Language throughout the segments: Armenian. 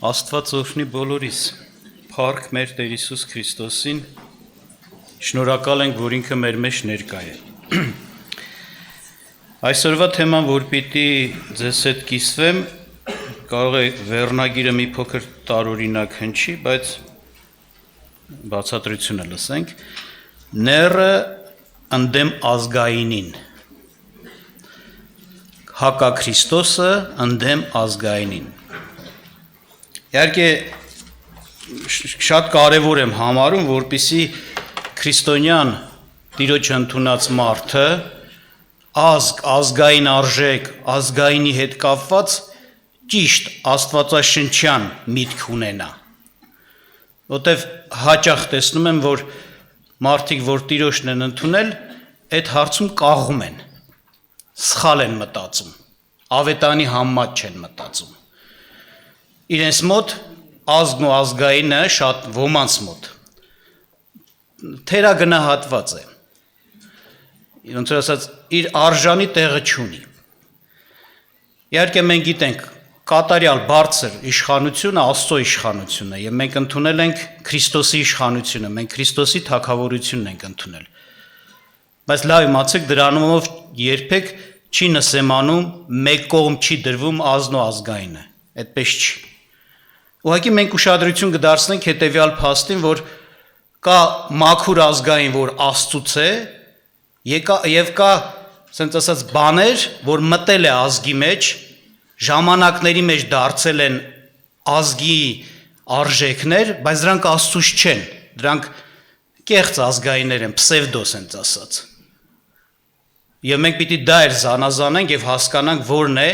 Աստված օգնի բոլորիս, փառք մեր Տեր Հիսուս Քրիստոսին, շնորհակալ ենք, որ ինքը մեր մեջ ներկա է։ Այսօրվա թեման, որ պիտի ձեզ հետ կիսվեմ, կարող է վերնագիրը մի փոքր տարօրինակ հնչի, բայց բացատրությունը լսենք, ները ընդդեմ ազգայինին, հակաքրիստոսը ընդդեմ ազգայինին։ Իհարկե շատ կարևոր եմ համարում, որպեսզի քրիստոնյան Տիրոջ ընդունած մարդը ազգային արժեք, ազգայինի հետ կապված ճիշտ աստվածաշնչյան միտք ունենա։ Որտեվ հաճախ տեսնում եմ, որ մարդիկ, որ Տիրոջն են ընդունել, այդ հարցում կաղում են, սխալ են մտածում, ավետանի համեմատ չեն մտածում։ Իրենց մոտ ազգն ու ազգայինը շատ ոմանց մոտ թերագնահատված է։ Ոնց ասած, իր արժանի տեղը չունի։ Իհարկե մենք գիտենք, կատարյալ բարձր իշխանությունը Աստծո իշխանությունն է, եւ մենք ընդունել ենք Քրիստոսի իշխանությունը, մենք Քրիստոսի թագավորությունն ենք ընդունել։ Բայց լավ իմացեք, դրանով երբեք չի նսեմանում, մեկ կողմ չի դրվում ազգն ու ազգայինը։ Այդպես չի։ Ուղղակի մենք ուշադրություն կդարձնենք հետևյալ փաստին, որ կա մաքուր ազգային, որ Աստծուց է, եւ կա, ասենք ասած, բաներ, որ մտել է ազգի մեջ, ժամանակների մեջ դարձել են ազգի արժեքներ, բայց դրանք Աստծուց չեն, դրանք կեղծ ազգայիններ են, պսևդոս են ասած։ Եվ մենք պիտի դա էլ զանազանենք եւ հասկանանք որն է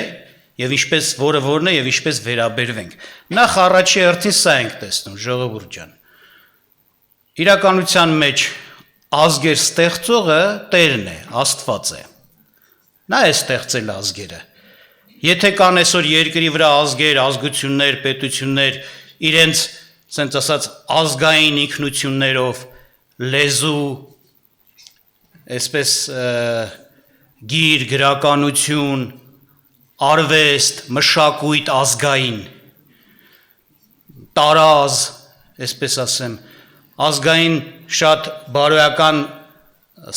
եւ ինչպես որն է եւ ինչպես վերաբերվենք։ Նախ առաջի հերթին սա ենք տեսնում, ժողովուրդ ջան։ Իրականության մեջ ազգեր ստեղծողը Տերն է, Աստված է։ Նա է ստեղծել ազգերը։ Եթե կան այսօր երկրի վրա ազգեր, ազգություններ, պետություններ, իրենց, ասենք ասած, ազգային ինքնություններով, լեզու, այսպես գիր, գրականություն, արվեստ, մշակույթ ազգային, տարազ, այսպես ասեմ, ազգային շատ բարոյական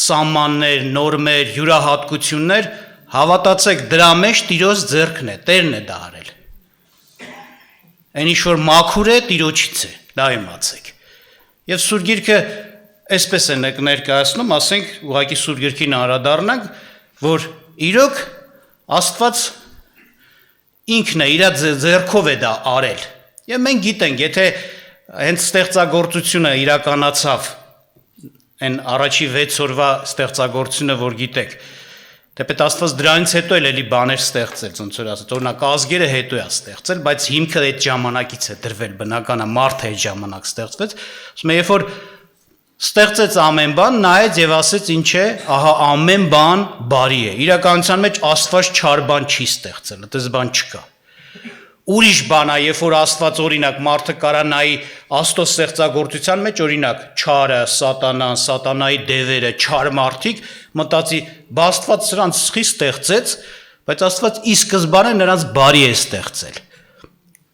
սահմաններ, նորմեր, յուրահատկություններ, հավատացեք, դրա մեջ Տիրոջ ձեռքն է, Տերն է դա արել։ Այն ինչ որ մաքուր է, Տիրոջից է, դա իմացեք։ Եվ Սուրբ Գիրքը այսպես է ներկայացնում, ասենք, ուղղակի Սուրբ Գիրքին անդրադառնանք, որ իրոք Աստված ինքն է իր ձեռքով է դա արել։ Եվ մենք գիտենք, եթե հենց ստեղծագործությունը իրականացավ, այն առաջի 6 օրվա ստեղծագործությունը, որ գիտեք, թեպետ Աստված դրանից հետո էլ էլի բաներ ստեղծել, ոնց որ ասած, օրինակ ազգերը հետո է ստեղծել, բայց հիմքը այդ ժամանակից է դրվել, բնական է, մարդը այդ ժամանակ ստեղծվեց, ասում է, երբ որ ստեղծեց ամեն բան, նայեց եւ ասեց ինչ է, ահա ամեն բան բարի է։ Իրականության մեջ Աստված չար բան չի ստեղծել, այդպես բան չկա։ Ուրիշ բան է, երբ որ Աստված օրինակ մարդը կարա նայի Աստծո ստեղծագործության մեջ օրինակ չարը, սատանան, սատանայի դևերը, չար մարդիկ, մտածի, բա Աստված սրանց սխի ստեղծեց, բայց Աստված ի սկզբանե նրանց բարի է ստեղծել։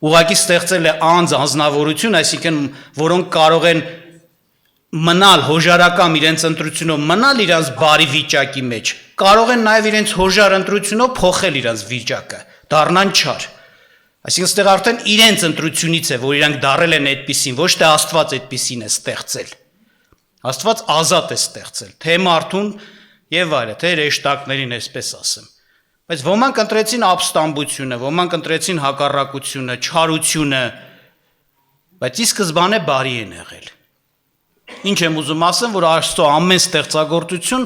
Ուղղակի ստեղծել է անձնավորություն, այսինքն որոնք կարող են մնալ հոժարական իրենց ընտրությունով, մնալ իրենց բարի վիճակի մեջ, կարող են նաև իրենց հոժար ընտրությունով փոխել իրենց վիճակը, դառնան չար։ Այսինքն ստեղ արդեն իրենց ընտրությունից է, որ իրանք դառել են այդպիսին, ոչ թե Աստված այդպիսին է ստեղծել։ Աստված ազատ է ստեղծել, թե մարդուն եւ այլն, թե ռեշտակներին, այսպես ասեմ։ Բայց ոմանք ընտրեցին ապստամբությունը, ոմանք ընտրեցին հակառակությունը, չարությունը, բայց ի սկզբանե բարի են եղել։ Ինչ եմ ուզում ասեմ, որ Աստծո ամեն ստեղծագործություն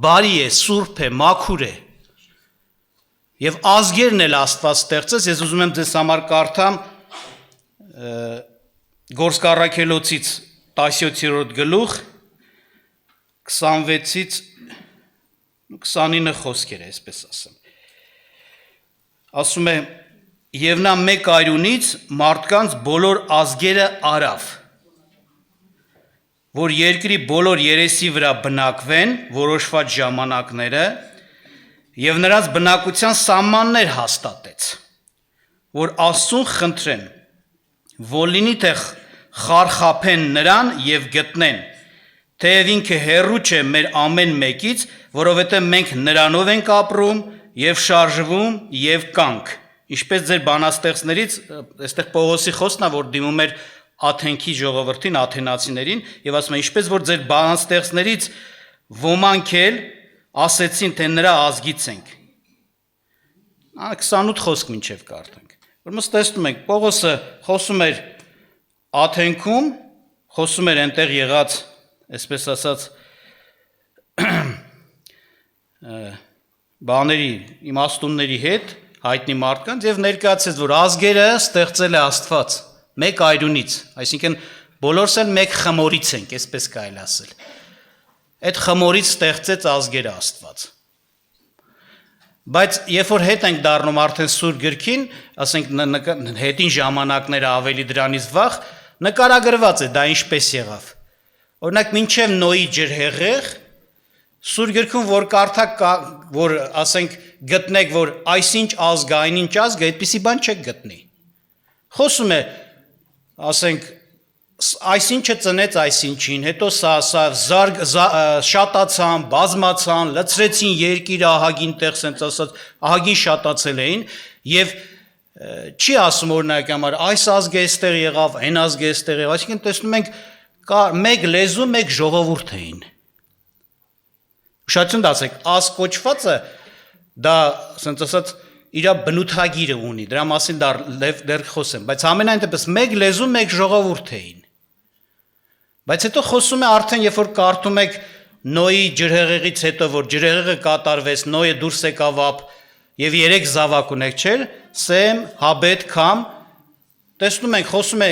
բարի է, սուրբ է, մաքուր է։ Եվ ազգերն էլ Աստված ստեղծեց, ես ուզում եմ ձեզ համար կարդամ Գործք առաքելոցից 17-րդ գլուխ 26-ից 29 խոսքեր է, այսպես ասեմ։ Ասում է. «Եվ նա մեկ այրունից մարդկանց բոլոր ազգերը արավ, որ երկրի բոլոր երեսի վրա բնակվեն որոշված ժամանակները եւ նրանց բնակության սահմաններ հաստատեց, որ Աստծուն խնդրեն Ոլինի թե խարխափեն նրան եւ գտնեն, թեև ինքը հեռու չէ մեր ամեն մեկից, որովհետեւ մենք նրանով ենք ապրում եւ շարժվում եւ կանք։ Ինչպես ձեր բանաստեղծներից, այստեղ Պողոսի խոսքն է, որ դիմում էր Աթենքի ժողովրդին, աթենացիներին եւ ասում է, ինչպես որ ձեր բանաստեղծներից ոմանք էլ ասեցին, թե նրա ազգից ենք։ 28 խոսք մինչև կարդանք։ Ուրեմն տեսնում ենք, Պողոսը խոսում էր Աթենքում, խոսում էր այնտեղ եղած, այսպես ասած, բաների, իմաստունների հետ, հայտնի մարդկանց եւ ներկայացրեց, որ ազգերը ստեղծել է Աստված, մեկ այրունից, այսինքն բոլորս էլ մեկ խմորից ենք, այսպես կարելի ասել։ Այդ խմորից ստեղծեց ազգերը Աստված։ Բայց երբ որ հետ ենք դառնում արդեն Սուրբ գրքին, ասենք հետին ժամանակները ավելի դրանից վաղ, նկարագրված է դա ինչպես եղավ։ Օրինակ մինչև Նոյի ջրհեղեղ Սուրբ գրքում որ կարդակ որ ասենք գտնեք որ այսինչ ազգ այնինչ ազգ այդպիսի բան չեք գտնի։ Խոսում է ասենք այսինչը ծնեց այսինչին, հետո շատացան, բազմացան, լցրեցին երկիրը ահագին տեղ սենց ասած, ահագին շատացել էին եւ չի ասում օրինակ համար այս ազգը էստեղ եղավ, այն ազգը էստեղ եղավ, այսինքն տեսնում ենք մեկ լեզու, մեկ ժողովուրդ էին։ Ուշադրություն դասեք, ազգ կոչվածը դա սենց ասած իր բնութագիրը ունի, դրա մասին դեռ խոսեմ, բայց ամենայն դեպս մեկ լեզու, մեկ ժողովուրդ էին։ Բայց հետո խոսում է արդեն, երբ որ կարդում եք Նոյի ջրհեղեղից հետո, որ ջրհեղեղը կատարվեց, Նոյը դուրս եկավ ապ եւ 3 զավակ ունեք, չէ՞, Սեմ, Հաբետ, Քամ, տեսնում ենք, խոսում է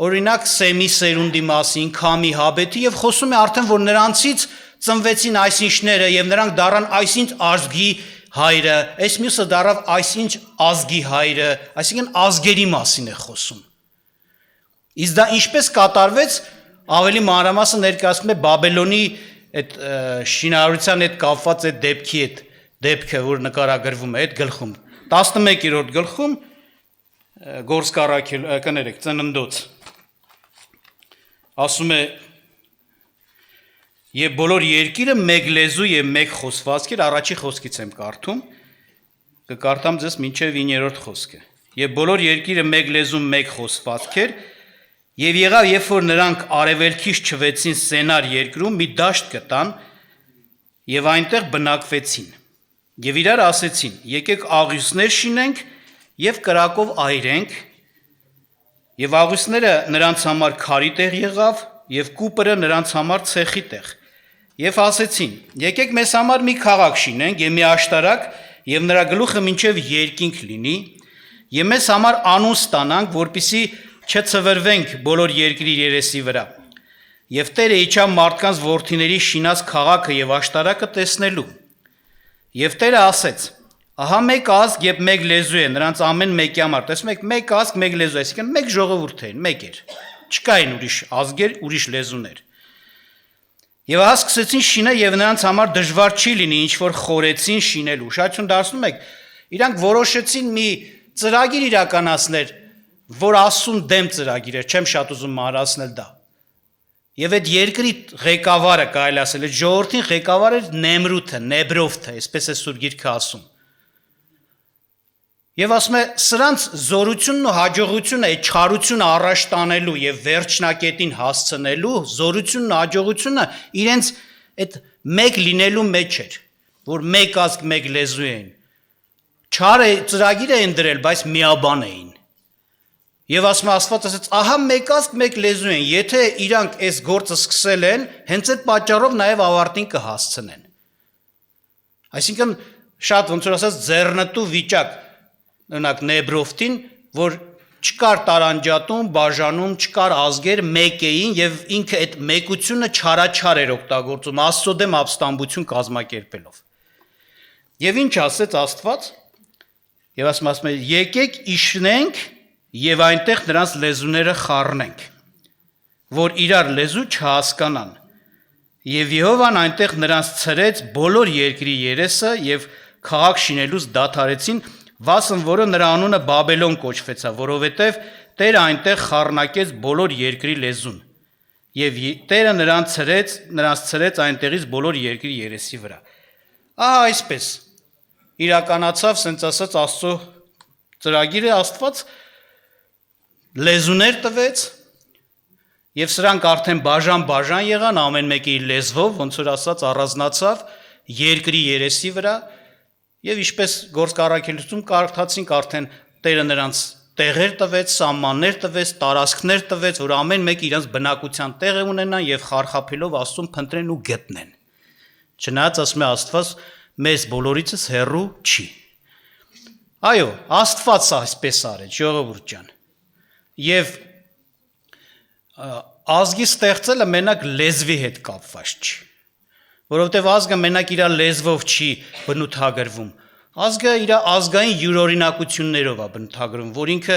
օրինակ Սեմի սերունդի մասին, Քամի, Հաբետի եւ խոսում է արդեն, որ նրանցից ծնվեցին այսինչները եւ նրանք դառան այսինչ ազգի հայրը, այս մյուսը դառավ այսինչ ազգի հայրը, այսինքն ազգերի մասին է խոսում։ Իսկ դա ինչպես կատարվեց, ավելի մանրամասն ներկայացնում է Բաբելոնի այդ շինարարության հետ կապված այդ դեպքի հետ, դեպքը, որ նկարագրվում է այդ գլխում։ 11-րդ գլխում Գործք կներեք, Ծննդոց։ Ասում է Եվ բոլոր երկիրը մեկ լեզու եւ մեկ խոսվածք էր, առաջի խոսքից եմ կարդում, կկարդամ ձեզ մինչև 9-րդ խոսքը։ Եվ բոլոր երկիրը մեկ լեզու մեկ խոսվածք էր, եւ եղավ, երբ որ նրանք արևելքից չվեցին Սենար երկրում, մի դաշտ գտան եւ այնտեղ բնակվեցին։ Եվ իրար ասեցին. եկեք աղյուսներ շինենք եւ կրակով այրենք, եւ աղյուսները նրանց համար քարի տեղ եղավ, եւ կուպրը նրանց համար ցեխի տեղ։ Եվ ասեցին. եկեք մեզ համար մի քաղաք շինենք եւ մի աշտարակ եւ նրա գլուխը մինչեւ երկինք լինի եւ մեզ համար անուն ստանանք, որպիսի չցվրվենք բոլոր երկրի երեսի վրա։ Եվ Տերը իջավ մարդկանց որդիների շինած քաղաքը եւ աշտարակը տեսնելու։ Եվ Տերը ասեց. ահա մեկ ազգ եւ մեկ լեզու է նրանց ամեն մեկի համար։ Տեսնում եք, մեկ ազգ, մեկ լեզու, այսինքն մեկ ժողովուրդ էին, մեկ էր։ Չկային ուրիշ ազգեր, ուրիշ լեզուներ։ Եվ ահա սկսեցին շինել եւ նրանց համար դժվար չի լինի ինչ որ խորեցին շինելու։ Ուշադրություն դարձնում եք, իրանք որոշեցին մի ծրագիր իրականացնել, որ Աստծուն դեմ ծրագիր էր, չեմ շատ ուզում մանրացնել դա։ Եվ այդ երկրի ղեկավարը կարելի ասել, այդ ժողովրդին ղեկավարը Նեմրութը, Նեբրովթը, այսպես է Սուրբ Գիրքը ասում։ Եվ ասում է, սրանց զորությունն ու հաջողությունը, այդ չարությունը առաջ տանելու եւ վերջնակետին հասցնելու զորությունն ու հաջողությունը իրենց այդ մեկ լինելու մեջ էր, որ մեկ ազգ, մեկ լեզու էին։ Չարը ծրագիր էին դրել, բայց միաբան էին։ Եվ ասում է Աստված ասեց, ահա մեկ ազգ, մեկ լեզու են, եթե իրանք այս գործը սկսել են, հենց այդ պատճառով նաեւ ավարտին կհասցնեն։ Այսինքն շատ ոնց որ ասած ձեռնտու վիճակ Օրինակ Նեբրովտին, որ չկար տարանջատում, բաժանում, չկար ազգեր, մեկ էին եւ ինքը այդ մեկությունը չարաչար էր օգտագործում, Աստծո դեմ ապստամբություն կազմակերպելով։ Եվ ինչ ասեց Աստված։ Եվ ասում է, եկեք իշխնենք եւ այնտեղ նրանց լեզուները խառնենք, որ իրար լեզու չհասկանան։ Եվ Եհովան այնտեղ նրանց ցրեց բոլոր երկրի երեսը եւ քաղաք շինելուց դադարեցին, Վասն որը նրա անունը Բաբելոն կոչվեցավ, որովհետև Տերը այնտեղ խառնակեց բոլոր երկրի լեզուն, եւ Տերը նրանց ցրեց այնտեղից բոլոր երկրի երեսի վրա։ Ահա այսպես իրականացավ, ասենց ասած, Աստծո ծրագիրը, Աստված լեզուներ տվեց, եւ սրանք արդեն բաժան եղան, ամեն մեկը իր լեզվով, ոնց որ ասած, առանձնացավ երկրի երեսի վրա, եւ ինչպես Գործք առաքելություն կարդացինք, արդեն Տերը նրանց տեղեր տվեց, սահմաններ տվեց, տարածքներ տվեց, որ ամեն մեկը իրենց բնակության տեղ ունենան եւ խարխափելով Աստծուն փնտրեն ու գտնեն։ Չնայած ասում է Աստված մեզ բոլորիցս հեռու չի։ Այո, Աստված այսպես արեց, ժողովուրդ ջան։ Եվ ազգի ստեղծելը մենակ լեզվի հետ կապված չի, որովհետև ազգը մենակ իր լեզվով չի բնութագրվում, ազգը իր ազգային յուրօրինակություններով է բնութագրվում, որ ինքը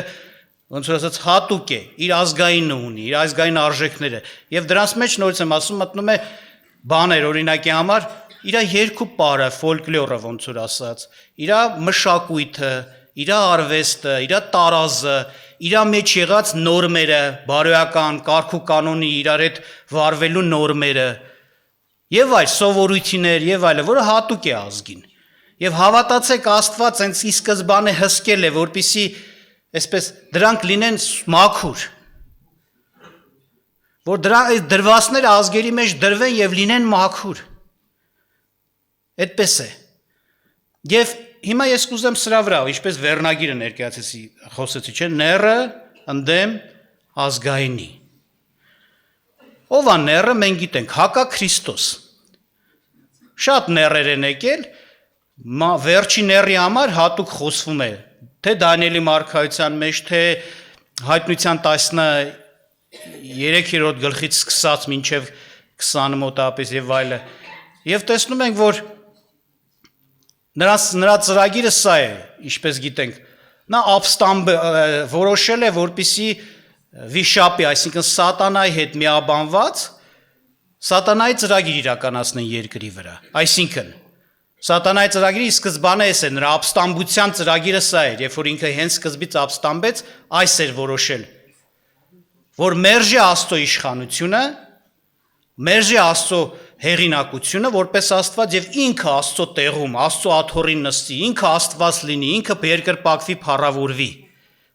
ոնց որ ասած հատուկ է, իր ազգայինը ունի, իր ազգային արժեքները, եւ դրանց մեջ նորից եմ ասում, մտնում է բաներ, օրինակի համար իր երկու պարը, ֆոլկլորը ոնց որ ասած, իր մշակույթը, իր արվեստը, իր տարազը, իր մեջ եղած նորմերը, բարոյական, կարգ ու կանոնի իրար հետ վարվելու նորմերը, եւ այլ սովորույթներ եւ այլը, որը հատուկ է ազգին։ Եվ հավատացեք Աստված հենց ի սկզբանե հսկել է, որպեսզի այսպես դրանք լինեն մաքուր, որ դրվածները ազգերի մեջ դրվեն եւ լինեն մաքուր։ Այդպես է։ Եվ հիմա ես կուզեմ սրա վրա, ինչպես վերնագիրը ներկայացեցի, խոսեցի, չէ՞, ները ընդդեմ ազգայինի։ Ով է ները, մենք գիտենք, հակա Քրիստոս։ Շատ ներեր են եկել, վերջի ների համար հատուկ խոսվում է, թե Դանիելի մարգարեության մեջ, թե հայտնության 13-րդ գլխից սկսած մինչև 20 մոտավորապես եւ այլը։ Եվ տեսնում ենք, որ նրա ծրագիրը սա է, ինչպես գիտենք, նա որոշել է, որպեսզի վիշապի, այսինքն սատանայի հետ միաբանված սատանայի ծրագիր իրականացնեն երկրի վրա։ Այսինքն սատանայի ծրագիրի սկզբանը էս է, նրա ապստամբության ծրագիրը սա էր, երբ որ ինքը հենց սկզբից ապստամբեց, այս էր որոշել, որ մերժի Աստծո իշխանությունը, մերժի Աստծո հեղինակությունը, որպես Աստված եւ ինքը Աստծո տեղում, Աստծո աթոռին նստի, ինքը Աստված լինի, ինքը երկրպագվի, փառավորվի,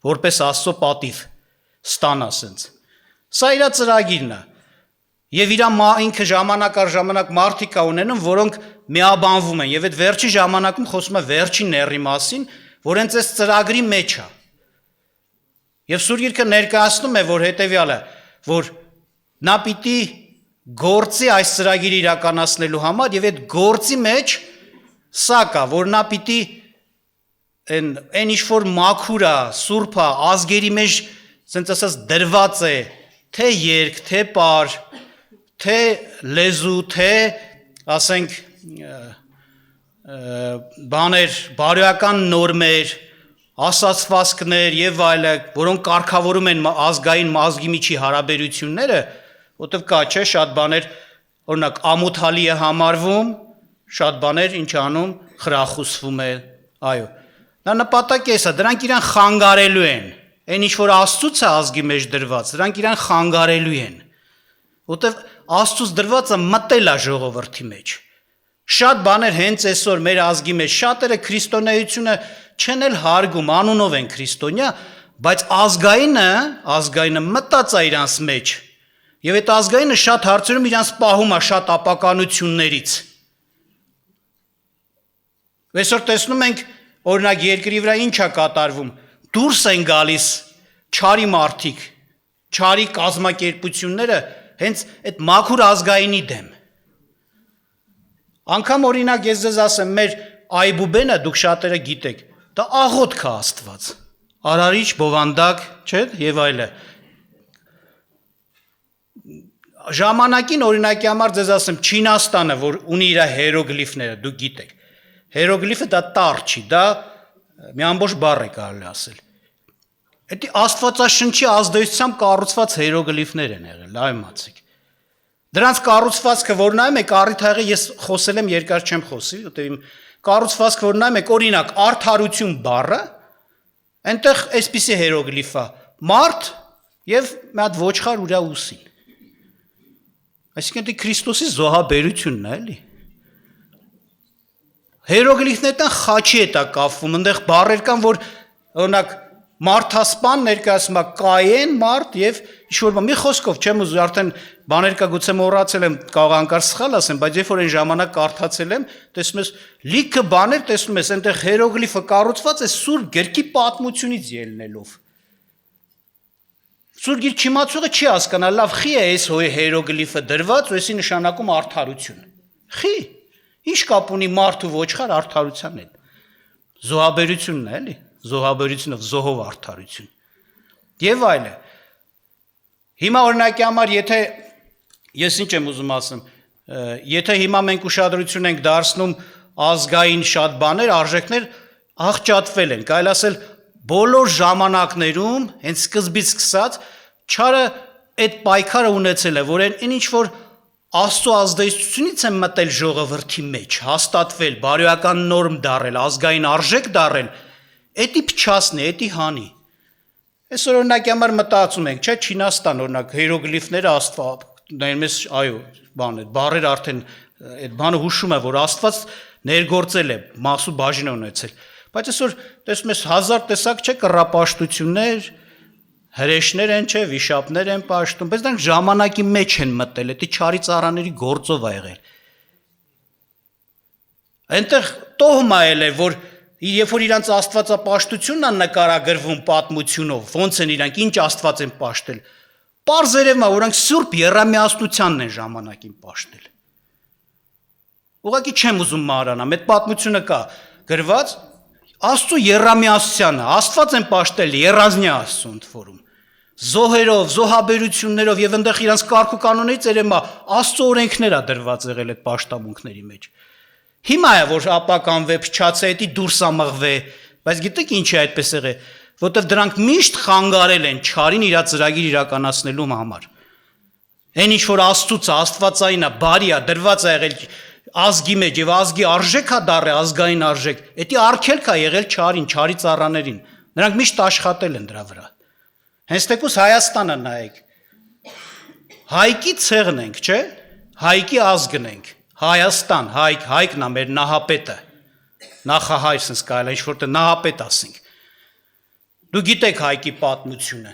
որպես Աստծո պատիվ ստանա ասենց։ Սա իր ծրագիրն է։ Եվ ինքը ժամանակ առ ժամանակ մարդիկ կա ունենում, որոնք միաբանվում են, եւ այդ վերջի ժամանակում խոսում է վերջի ների մասին, որ հենց այս ծրագրի մեջ է։ Եվ Սուրբ Գիրքը ներկայացնում է, որ հետեւյալը, որ նա պիտի գործի այս ծրագիրը իրականացնելու համար, եւ այդ գործի մեջ սա կա, որ նա պիտի այն ինչ որ մաքուր է, սուրբ է, ազգերի մեջ, ասենց ասած դրված է, թե երգ, թե պար, թե լեզու, թե ասենք բաներ, բարոյական նորմեր, ասացվածքներ եւ այլը, որոնք կարգավորում են ազգային ազգի միջի հարաբերությունները, որտեվ կա չէ շատ բաներ, օրինակ ամոթալի է համարվում, շատ բաներ ինչ անում, խրախուսվում է, այո։ Նա նպատակը էսա, դրանք իրան խանգարելու են, այն ինչ որ Աստծուց է ազգի մեջ դրված, դրանք իրան խանգարելու են, որտեվ Աստծուց դրվածը մտել է ժողովրդի մեջ։ Շատ բաներ հենց այսօր մեր ազգի մեջ շատերը քրիստոնեությունը չեն էլ հարգում, անունով են քրիստոնյա, բայց ազգայինը մտած է իրանց մեջ։ Եվ այդ ազգայինը շատ հարցերում իրանց պահում է շատ ապականություններից։ Այսօր տեսնում ենք, օրինակ երկրի վրա ինչ է կատարվում, դուրս են գալիս չարի մարդիկ, չարի կազմակերպությունները հենց այդ մաքուր ազգայինի դեմ։ Անկամ օրինակ ես ձեզ ասեմ, մեր Այբուբենը դուք շատերը գիտեք, դա աղոթք է Աստված, արարիչ, բովանդակ, չէ՞, եւ այլը։ Ժամանակին օրինակի համար ձեզ ասեմ, Չինաստանը, որ ունի իր հերոգլիֆները, դուք գիտեք։ Հերոգլիֆը դա տառ չի, դա մի ամբողջ բառ է կարելի ասել։ Դա Աստվածաշնչի ազդեցությամբ կառուցված հերոգլիֆներ են եղել, այ մացիկ։ Դրանց կառուցվածքը որ նայում եք առիթ աղի, ես խոսել եմ, երկար չեմ խոսի, որտեղ իմ կառուցվածք, որ նայում եք, օրինակ, արդարություն բառը, այնտեղ այսպիսի հերոգլիֆ է, մարդ եւ մի հատ ոչխար ուրա ուսին։ Այսինքն դա Քրիստոսի զոհաբերությունն է, էլի։ Հերոգլիֆներն խաչի հետ է կապվում, այնտեղ բառեր կան, որ օրինակ մարդասպան ներկայացնում է կայեն մարդ եւ ինչ-որ մի խոսքով չեմ ուզում արդեն բաներ կա գուցե մոռացել եմ կարող անկար սխալ ասեմ, բայց երբ որ այն ժամանակ կարդացել եմ, տեսնում ես լիքը բաներ տեսնում ես այնտեղ հերոգլիֆը կառուցված է սուրբ գրքի պատմությունից ելնելով։ Սուրբ գիրք չիմացողը չի հասկանա, լավ, խի է այս հերոգլիֆը դրված, ու էսի նշանակում արդարություն։ Խի, ինչ կապ ունի մարդ ու ոչխար արդարության հետ։ Զոհաբերությունն է, էլի, զոհաբերությունով զոհով արդարություն։ Եվ այլն։ Հիմա օրինակի համար, եթե ես ինչ եմ ուզում ասեմ, եթե հիմա մենք ուշադրություն ենք դարձնում ազգային շատ բաներ, արժեքներ աղճատվել են, կարելի ասել բոլոր ժամանակներում, հենց սկզբից սկսած, չարը այդ պայքարը ունեցել է, որ այն ինչ որ Աստծո ազդեցությունից է մտել ժողովրդի մեջ, հաստատվել, բարոյական նորմ դարել, ազգային արժեք դարել, էդի փչացնի, էդի հանի։ Այսօր օրինակի համար մտածում ենք, չէ, Չինաստան օրինակ հերոգլիֆները Աստված, այո, բառեր արդեն այդ բանը հուշում է, որ Աստված ներգործել է, մասու բաժին ունեցել։ Բայց այսօր տեսնում ես հազար տեսակ չէ կռապաշտություններ, հրեշներ են չէ, վիշապներ են պաշտում, բայց դրանք ժամանակի մեջ են մտել, դա չարի ծառաների գործով է եղել։ Այնտեղ տոհմա է, որ երբ որ իրանց աստվածապաշտությունն է նկարագրվում պատմությունով, ոնց են իրանք ինչ աստված են պաշտել, պարզ երևում է, որ իրանք սուրբ եռամիասնությանն են ժամանակին պաշտել։ Ուղղակի չեմ ուզում մանրանամ, այդ պատմությունը կա գրված Աստծո եռամիասնությանը, Աստված են պաշտել եռազնյա Աստծո ընթորում, զոհերով, զոհաբերություններով եւ այնտեղ իրանց կարգ ու կանոններից երևում է Աստծո օրենքներ է դրված եղել այդ պաշտամունքների մեջ։ Հիմա է որ ապականվե փչացե, դա դուրս ամղվե, բայց գիտեք ինչ է այդպես եղել, որտեվ դրանք միշտ խանգարել են չարին իր ծրագիր իրականացնելու համար։ Այն ինչ որ Աստծուց Աստվածային է, բարի է, դրված է եղել ազգի մեջ եւ ազգի արժեք է դառը ազգային արժեք, դա արգելք է եղել չարին, չարի ծառաներին։ Նրանք միշտ աշխատել են դրա վրա։ Հենց թեկուզ Հայաստանը նայեք։ Հայկի ցեղն ենք, չէ՞։ Հայկի ազգն ենք։ Հայաստան, հայկն է մեր նահապետը։ Նախահայր sense կարելի ինչ որտե նահապետ ասենք։ Դու գիտեք հայկի պատմությունը։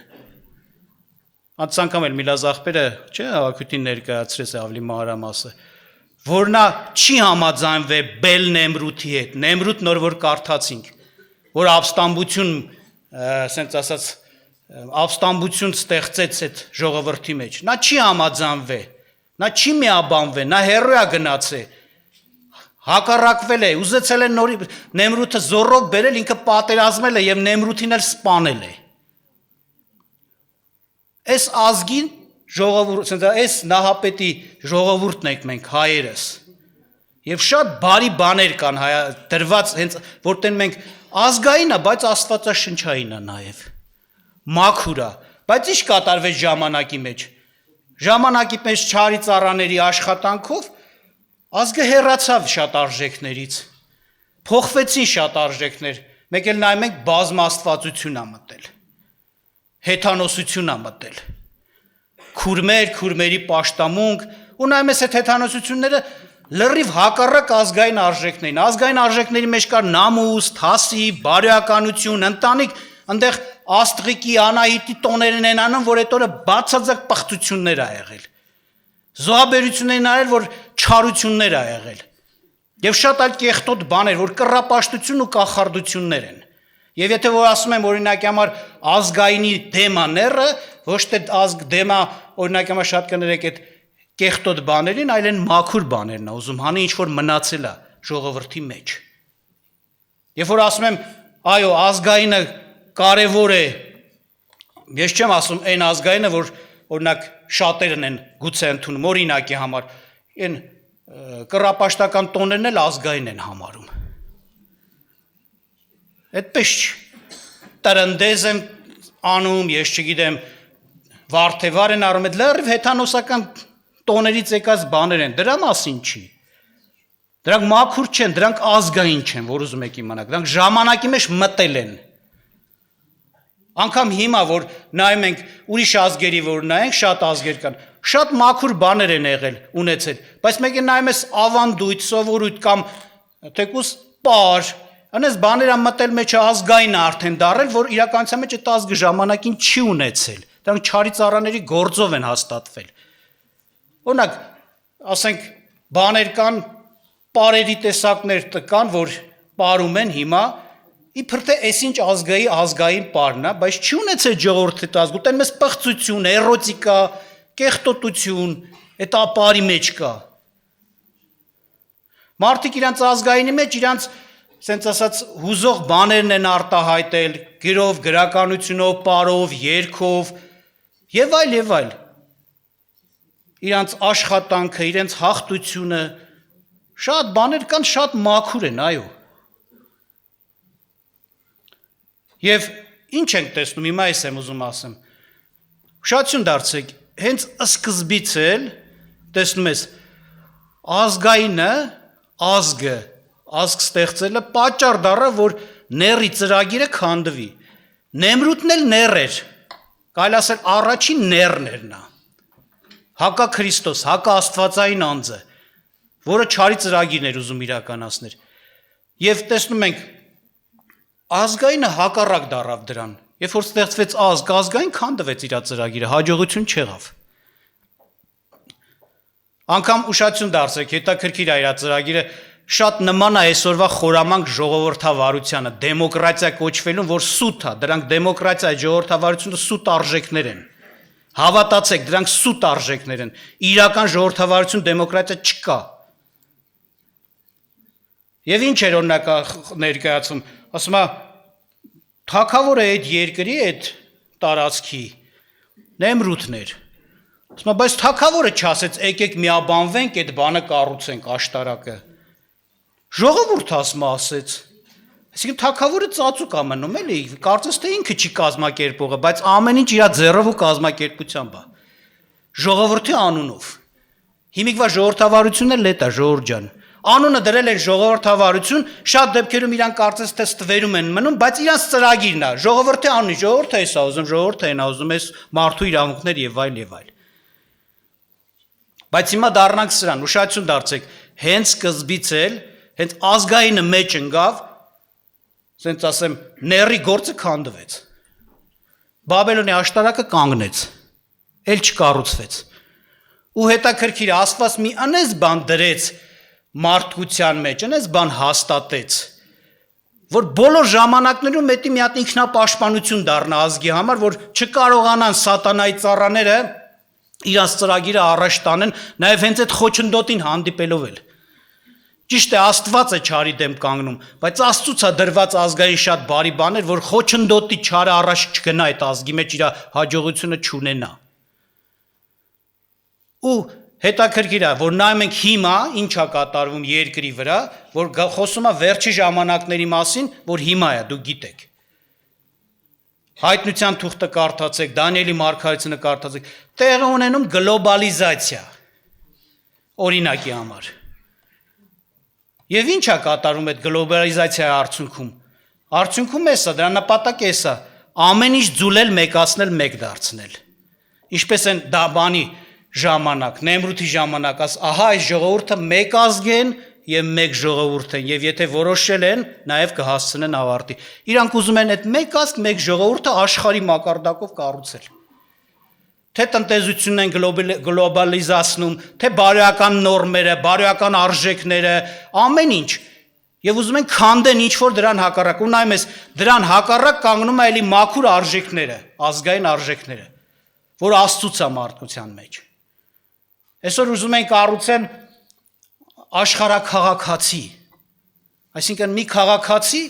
Անց անգամ էլ Միլազ ախպերը, չէ՞, հավաքույթին ներկայացրեց ավելի մանրամասը, որ նա չի համաձայնվե Բել Նեմրութի հետ։ Նեմրութ նոր որ կարդացինք, որ ապստամբություն, ասենց ասած, ապստամբություն ստեղծեց այդ ժողովրդի մեջ։ Նա չի համաձայնվե, նա չի միաբանվե, նա հերոյա գնացե։ Հակառակվել է, ուզեցել է նորի Նեմրութը զորով բերել, ինքը պատերազմել է եւ Նեմրութին էլ սպանել է։ Այս ազգին ժողովուրդ, այս նահապետի ժողովուրդն ենք մենք հայերս։ Եվ շատ բարի բաներ կան դրված հենց որտեն մենք ազգային է, բայց աստվածաշնչային է նաև։ Մաքուր է, բայց ինչ կատարվեց ժամանակի մեջ։ Ժամանակի մեջ չարի ծառաների աշխատանքով ազգը հեռացավ շատ արժեքներից։ Փոխվեցին շատ արժեքներ, մեկ էլ նայում ենք բազմաստվածություն է մտել։ Հեթանոսություն է մտել։ Քուրմերի պաշտամունք, ու նայում ես այդ հեթանոսությունները լրիվ հակառակ ազգային արժեքներին։ Ազգային արժեքների մեջ կար նամուս, թասի, բարոյականություն, ընտանիք, այնտեղ Աստղիկի, Անահիտի տոներն են անում, որ այդ օրը բացարձակ պղծություններ ա եղել։ Զոհաբերություններն արել, որ չարություններ ա եղել։ Եվ շատ այլ կեղտոտ բաներ, որ կռապաշտություն ու կախարդություններ են։ Եվ եթե որ ասում եմ օրինակի համար ազգայինի դեմա ները, ոչ թե ազգ դեմա օրինակի համար շատ կներեք այդ կեղտոտ բաներին, այլ են մաքուր բաներն է ուզում, հանի ինչ որ մնացել է ժողովրդի մեջ։ Երբ որ ասում եմ, այո, ազգայինը կարևոր է, ես չեմ ասում այն ազգայինը, որ օրինակ շատերն են գուցե ընդունում օրինակի համար, այն կռապաշտական տոներն էլ ազգային են համարում։ Այդպես չի, տրնդեզ եմ անում, ես չգիտեմ, վարդևար են արում, այդ լրիվ հեթանոսական տոներից եկած բաներ են, դրա մասին չի։ Դրանք մաքուր չեն, դրանք ազգային չեն, որ ուզում եք իմանալ, դրանք ժամանակի մեջ մտել են։ Անկամ հիմա, որ նայում ենք ուրիշ ազգերի, որ նայենք, շատ ազգեր կան, շատ մաքուր բաներ են եղել, ունեցել, բայց մեկ է նայում ես ավանդույթ, սովորույթ կամ թեկուզ պար, անես բաները մտել մեջը ազգային արդեն դարել, որ իրականության մեջ այդ ազգը ժամանակին չի ունեցել, դրանք չարի ծառաների գործով են հաստատվել։ Օրինակ, ասենք, բաներ կան, պարերի տեսակներ կան, որ պարում են հիմա, իբր թե այսինչ ազգային պարն է, բայց չի ունեցել ժողովրդի ազգ, ուտեն մեզ պղծություն, էրոտիկա, կեղտոտություն, այդ ապարի մեջ կա։ Մարդիկ իրանց ազգայինի մեջ իրանց, սենց ասած, հուզող բաներն են արտահայտել, գրով, գրականությունով, պարով, երգով, եւ այլ։ Իրանց աշխատանքը, իրենց հաղթությունը, շատ բաներ կան, շատ մաքուր են, այո։ Եվ ինչ ենք տեսնում, հիմա այս եմ ուզում ասեմ, ուշադրություն դարձեք, հենց սկզբից էլ տեսնում ես, ազգայինը, ազգը ստեղծելը պատճառ դառավ, որ ների ծրագիրը քանդվի, Նեմրութն էլ ներ էր, կարելի ասել առաջին ներն էր նա, հակա Քրիստոս, հակա Աստվածային անձը, որը չարի ծրագիրն էր ուզում իրականացնել, և տեսնում ենք, ազգայինը հակառակ դառավ դրան, երբ որ ստեղծվեց ազգ, ազգային քանդվեց իր ծրագիրը, հաջողություն չեղավ։ Անգամ ուշադրություն դարձրեք, հետաքրքիր է իր ծրագիրը, շատ նման է այսօրվա խորամանկ ժողովրդավարությանը, դեմոկրատիա կոչվելուն, որ սուտ է, դրանք դեմոկրատիա, ժողովրդավարությունը սուտ արժեքներ են։ Հավատացեք, դրանք սուտ արժեքներ են։ Իրական ժողովրդավարություն դեմոկրատիա չկա։ Եվ ինչ էր օրինակ ներկայացում, ասում է, թագավորը այդ երկրի, այդ տարածքի Նեմրութն էր։ Ասում է, բայց թագավորը չասեց, եկեք միաբանվենք, այդ բանը կառուցենք աշտարակը։ Ժողովուրդը ասեց, այսինքն թագավորը ծածուկ է մնում, էլի, կարծես թե ինքը չի կազմակերպողը, բայց ամեն ինչ իր ձեռով ու կազմակերպությամբ է։ Ժողովրդի անունով։ Հիմիկվա ժողովրդավարությունն էլ էդ է, ժողովուրդ ջան։ Անունը դրել են ժողովրդավարություն, շատ դեպքերում իրան կարծես թե ստվերում են մնում, բայց իրանց ծրագիրն է, ժողովրդի անունի, ժողովուրդը էս է ուզում, ժողովուրդը այն է ուզում, էս մարդու իրավունքներ եւ այլ։ Բայց հիմա դառնանք սրան, ուշադրություն դարձեք, հենց սկզբից էլ, հենց ազգայինը մեջ ընկավ, ասենց ասեմ, ների գործը քանդվեց։ Բաբելոնի աշտարակը կանգնեց, էլ չկառուցվեց։ Ու հետաքրքիր է, Աստված մի անես բան դրեց մարդկության մեջ, անես բան հաստատեց, որ բոլոր ժամանակներում էդի մի հատ ինքնապաշտպանություն դառնա ազգի համար, որ չկարողանան սատանայի ծառաները իրանց ծրագիրը առաջ տանեն, նաև հենց այդ խոչընդոտին հանդիպելով էլ։ Ճիշտ է, Աստված է չարի դեմ կանգնում, բայց Աստծուց է դրված ազգային շատ բարի բաներ, որ խոչընդոտի չարը առաջ չգնա այդ ազգի մեջ իր հաջողությունը չունենա։ Ու հետաքրքիր է, որ նայում ենք հիմա ինչ է կատարվում երկրի վրա, որ խոսում է վերջի ժամանակների մասին, որ հիմա է, դուք գիտեք։ Հայտնության թուղթը կարդացեք, Դանիելի մարգարեությունը կարդացեք, տեղի ունենում գլոբալիզացիա, օրինակի համար։ Եվ ինչ է կատարվում այդ գլոբալիզացիայի արդյունքում։ Արդյունքում էսա, դրա նպատակը էսա, ամեն ինչ ձուլել, մեկացնել, մեկ դարձնել։ Ինչպես են դա բանի ժամանակ, Նեմրութի ժամանակ, ահա այս ժողովուրդը մեկ ազգ են եւ մեկ ժողովուրդ են, եւ եթե որոշել են, նաեւ կհասցնեն ավարտի։ Իրանք ուզում են այդ մեկ ազգ, մեկ ժողովուրդը աշխարհի մակարդակով կառուցել։ Թե տնտեսությունն են գլոբալիզացնում, թե բարոյական նորմերը, բարոյական արժեքները, ամեն ինչ։ Եվ ուզում են քանդեն ինչ-որ դրան հակառակ, ու նայում ես, դրան հակառակ կանգնում է էլի մաքուր արժեքները, ազգային արժեքները, որ Աստծուց է մարդկության մեջ։ Այսօր ուզում են կառուցեն աշխարհաքաղաքացի, այսինքն մի քաղաքացի,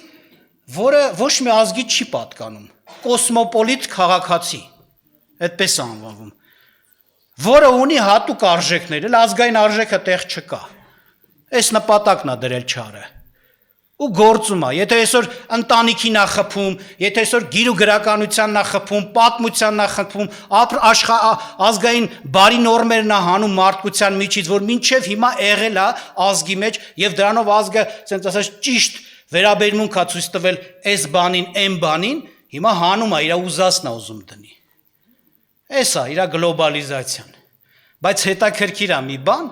որը ոչ մի ազգի չի պատկանում, կոսմոպոլիտ քաղաքացի, այդպես է անվանվում, որը ունի հատուկ արժեքներ, էլ ազգային արժեքը տեղ չկա, այս նպատակն է դրել չարը, ու գործում է, եթե այսօր ընտանիքին է խփում, եթե այսօր գիր ու գրականությանն է խփում, պատմությանն է խփում, ազգային բարի նորմերն է հանում մարդկության միջից, որ մինչև հիմա եղել է ազգի մեջ եւ դրանով ազգը, ասենք ասած, ճիշտ վերաբերմունք է ցույց տվել այս բանին, այն բանին, հիմա հանում է, իր ուզածն է ուզում դնի։ Էս է իր գլոբալիզացիան։ Բայց հետաքրքիր է մի բան,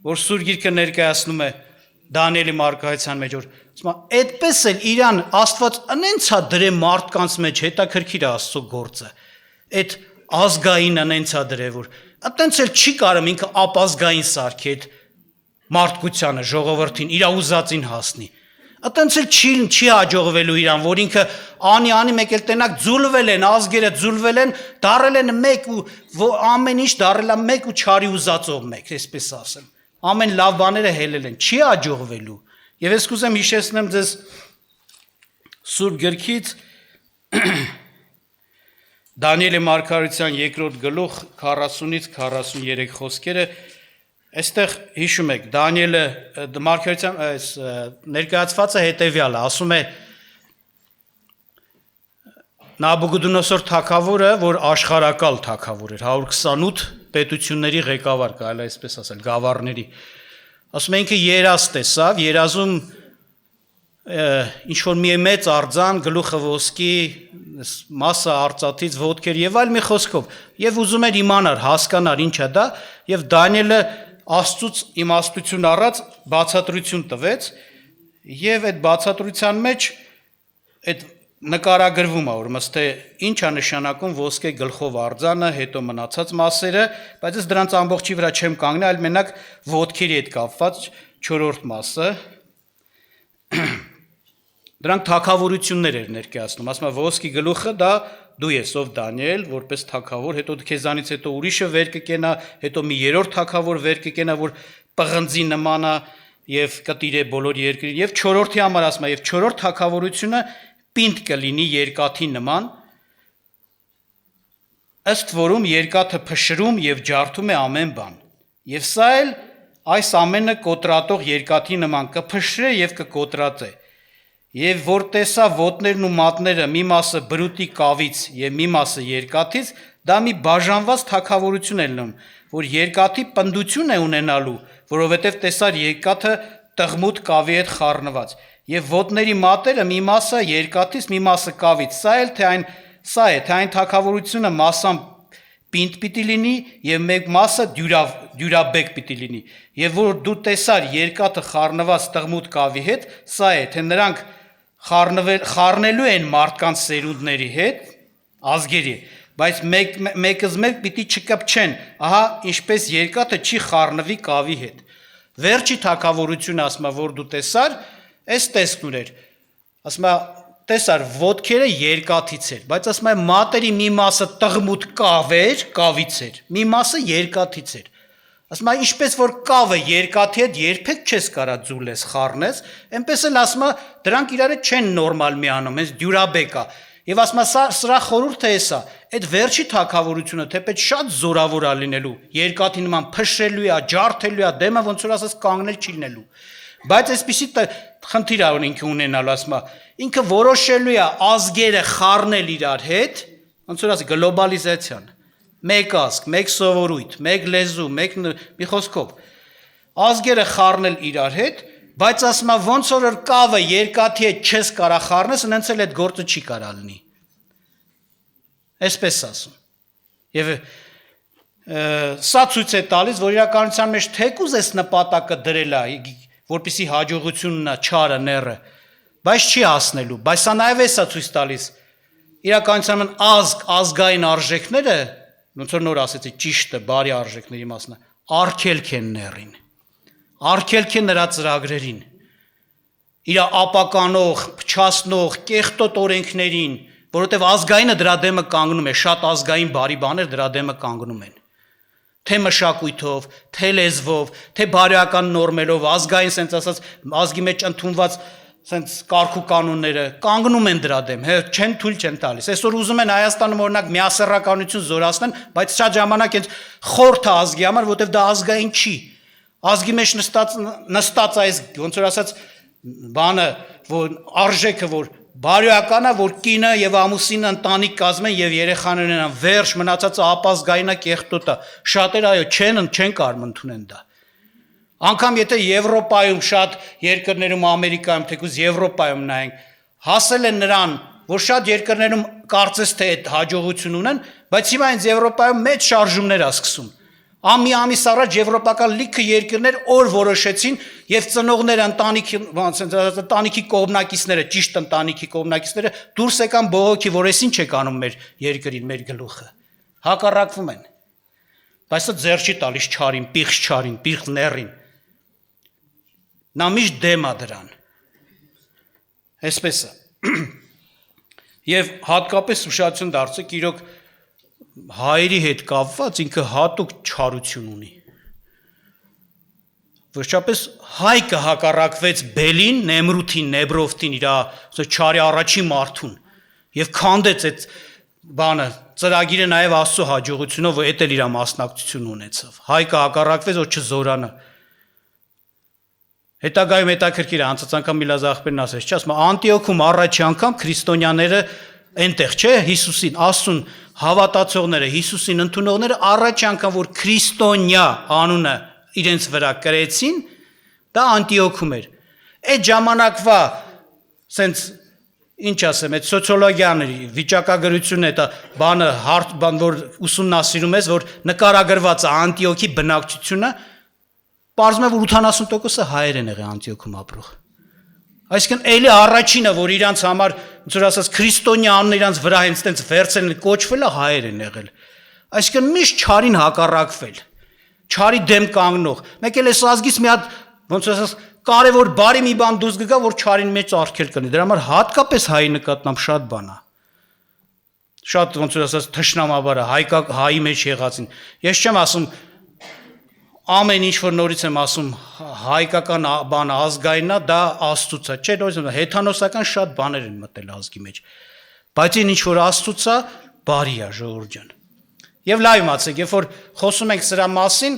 որ Սուրբ Գիրքը ներկայացնում է Դանիելի մարգարեության մեջ, որ ասում է, այդպես էլ իրան Աստված անենց է դրել մարդկանց մեջ, հետաքրքիր է Աստծո գործը։ Այդ ազգային անենց է դրել, որ այտենց էլ չի կարող ինքը ապազգային սարքի այդ մարդկությանը, ժողովրդին, իր ուզածին հասնի։ Այտենց էլ չի հաջողվելու իրան, որ ինքը անի մեկ էլ տենակ ձուլվել են, ազգերը ձուլվել են, դարել են մեկ ու ամեն ինչ դարել է մեկ ու չարի ուզածով մեկ, այսպես ասեմ։ Ամեն լավ բաները հելել են, չի հաջողվելու։ Եվ ես կուզեմ հիշեցնեմ ձեզ Սուրբ Գրքից Դանիելի մարգարեության 2-րդ գլուխ 40-ից 43 խոսքերը, այստեղ հիշում եք, Դանիելը մարգարեության ներկայացվածը հետևյալը, ասում է Նաբուգոդոնոսոր թագավորը, որ աշխարհակալ թագավոր էր, 128 պետությունների ղեկավար, կարելի է այսպես ասել, գավառների։ Ասում է ինքը երազ տեսավ, երազում ինչ որ մի մեծ արձան, գլուխը ոսկի, մասը արծաթից ոտքեր եւ այլ մի խոսքով, եւ ուզում էր իմանալ, հասկանալ ինչ է դա, եւ Դանիելը Աստծուց իմաստություն առած բացատրություն տվեց, եւ այդ բացատրության մեջ այդ նկարագրվում է, որ մստե ինչ է նշանակում ոսկե գլխով արձանը, հետո մնացած մասերը, բայց ես դրանց ամբողջի վրա չեմ կանգնել, այլ մենակ ոտքերի հետ կապված 4-րդ մասը։ Դրանք թագավորություններ էր ներկայացնում, ասում է ոսկի գլուխը դա դու ես ով Դանիել, որպես թագավոր, հետո քեզանից հետո ուրիշը վեր կկենա, հետո մի երրորդ թագավոր վեր կկենա, որ պղնձի նման է եւ կտիրե բոլոր երկրին, եւ 4-րդի համար ասում է, եւ 4-րդ թագավորությունը պինդ կլինի երկաթի նման, ըստ որում երկաթը փշրում եւ ջարդում է ամեն բան։ Եվ սա էլ այս ամենը կոտրատող երկաթի նման կփշրե եւ կկոտրատե։ Եվ որ տեսա ոտներն ու մատները մի մասը բրուտի կավից եւ մի մասը երկաթից, դա մի բաժանված թագավորություն է լինում, որ երկաթի պնդություն է ունենալու, որովհետեւ տեսար երկաթը տղմուտ կավի հետ խառնված։ Եվ ոտների մատերը մի մասը երկաթից, մի մասը կավից։ Սա է, թե այն թագավորությունը մասամբ պինդ պիտի լինի եւ մեկ մասը դյուրաբեկ պիտի լինի։ Եվ որ դու տեսար երկաթը խառնված տղմուտ կավի հետ, սա է, թե նրանք խառնելու են մարդկանց սերունդների հետ, ազգերի, բայց մեկыз մեկ պիտի չկպչեն, ահա ինչպես երկաթը չի խառնվի կավի հետ։ Վերջի թագավորությունը ասում է, որ դու տեսար, այս տեսքն ուներ, ասում է, տեսար ոտքերը երկաթից էր, բայց ասում է մատերի մի մասը տղմուտ կավից էր, մի մասը երկաթից էր։ Ասում է ինչպես որ կավը երկաթի հետ երբեք չես կարա ձուլես խառնես, այնպես էլ ասում է դրանք իրար հետ չեն նորմալ միանում, հենց դյուրաբեկ է։ Եվ ասում է սրա խորհուրդը էսա, այդ վերջի թագավորությունը թեպետ շատ զորավոր է լինելու, երկաթի նման փշրելու է, ջարդելու է, դեմը ոնց որ ասած կանգնել չի լինելու։ Բայց այսպիսի խնդիր է ինքը ունենալու, ասում է, ինքը որոշելու է ազգերը խառնել իրար հետ, ոնց որ ասած գլոբալիզացիան, մեկ ազգ, մեկ սովորույթ, մեկ լեզու, մի խոսքով, ազգերը խառնել իրար հետ, բայց ասում է ոնց որ կավը երկաթի հետ չես կարա խառնես, նենց էլ այդ գործը չի կարա լինի։ Այսպես ասում։ Եվ սա ցույց է տալիս, որ իրականության մեջ թեկուզ այս նպատակը դրել է, որպեսզի հաջողությունն է, չարը, նեռը, բայց չի հասնելու, բայց սա նաև է սա ցույց տալիս։ Իրականության ազգային արժեքները, ոնց որ նոր ասեցի, ճիշտը, բարի արժեքների մասն է, արգելք են նեռին, արգելք են նրա ծրագրերին, իր ապականող, փչացնող, կեղտոտ օրենքներին, որովհետև ազգայինը դրա դեմը կանգնում է, շատ ազգային բարի բաներ դրա դեմը կանգնում են։ Թե մշակույթով, թե լեզվով, թե բարոյական նորմերով, ազգային սենց ասած, ազգի մեջ ընդունված սենց կարգ ու կանոնները կանգնում են դրա դեմ, չեն թույլ չեն տալիս։ Այսօր ուզում են Հայաստանում օրինակ միասեռականություն զորացնեն, բայց շատ ժամանակ այդ խորթ է ազգի համար, որովհետև դա ազգային չի։ Ազգի մեջ նստած այս ոնց որ ասած բանը որ արժեքը որ բարոյականա, որ կինը եւ ամուսինը ընտանիք կազմեն եւ երեխաներ ունենան, վերջ մնացածը ապազգայինա կեղտոտա։ Շատերը այո չեն կարում ընդունեն դա։ Անկամ եթե Եվրոպայում շատ երկրներում, Ամերիկայում, թեկուզ Եվրոպայում նայենք, հասել են նրան, որ շատ երկրներում կարծես թե այդ հաջողություն ունեն, բայց հիմա այնց Եվրոպայում մեծ շարժումներ ա սկսում։ Ամիս առաջ եվրոպական լիքը երկրներ օր որոշեցին եւ ծնողները ընտանիքի կողմնակիցները, ճիշտ ընտանիքի կողմնակիցները դուրս եկան բողոքի, որ էս ինչ եք անում մեր երկրին, մեր գլուխը։ Հակառակվում են։ Բայց դա ձեռ չի տալիս չարին, պիղծ նեռին։ Նա միշտ դեմ է դրան։ Այսպես է։ Եվ հատկապես ուշադրություն դարձեք իրոք հայերի հետ կապված ինքը հատուկ չարություն ունի։ Վերջապես հայկը հակառակվեց Բելին, Նեմրութին, Նեբրովտին իր չարի առաջին մարդուն եւ քանդեց այդ բանը, ծրագիրը նաեւ Աստծո հաջողությունով, որ էդ էլ իր մասնակցություն ունեցավ։ Հայկը հակառակվեց, որ չզորանա։ Հետագայում հետաքրքիր է, անցած անգամ Միլազ աղբերն ասեց, չէ՞, ասում Անտիոքում առաջի անգամ քրիստոնյաները այնտեղ, չէ, Հիսուսին, Աստծուն հավատացողները, Հիսուսին ընդունողները առաջի անգամ որ քրիստոնյա անունը իրենց վրա կրեցին, դա Անտիոքում էր։ Այդ ժամանակվա սենց ինչ ասեմ, այդ սոցիոլոգիաների վիճակագրությունը դա բանը բան որ ուսումնասիրում ես, որ նկարագրված է Անտիոքի բնակչությունը, պարզվում է որ 80%-ը հայեր են եղել Անտիոքում ապրող։ Այսինքն էլի առաջինը, որ իրանց համար, ոնց որ ասած, քրիստոնյա անունը իրանց վրա հենց տենց վերցել կոչվել է հայեր են եղել։ Այսինքն միշտ չարին հակառակվել, չարի դեմ կանգնող։ Մեկ էլ էս ազգից մի հատ, ոնց որ ասած, կարևոր բարի մի բան դուրս գա, որ չարին մեջ արգել կլինի։ Դրա համար հատկապես հայի նկատմամբ շատ բան է։ Շատ ոնց որ ասած, թշնամաբար է, հայի մեջ եղածին։ Ես չեմ ասում ամեն ինչ որ նորից եմ ասում հայկական բանը ազգայինա դա Աստծուց է, չէ՞ նորից հեթանոսական շատ բաներ են մտել ազգի մեջ, բայց ինչ որ Աստծուց է, բարի է ժողովուրդ ջան։ Եվ լավ իմացեք, երբ որ խոսում ենք սրա մասին,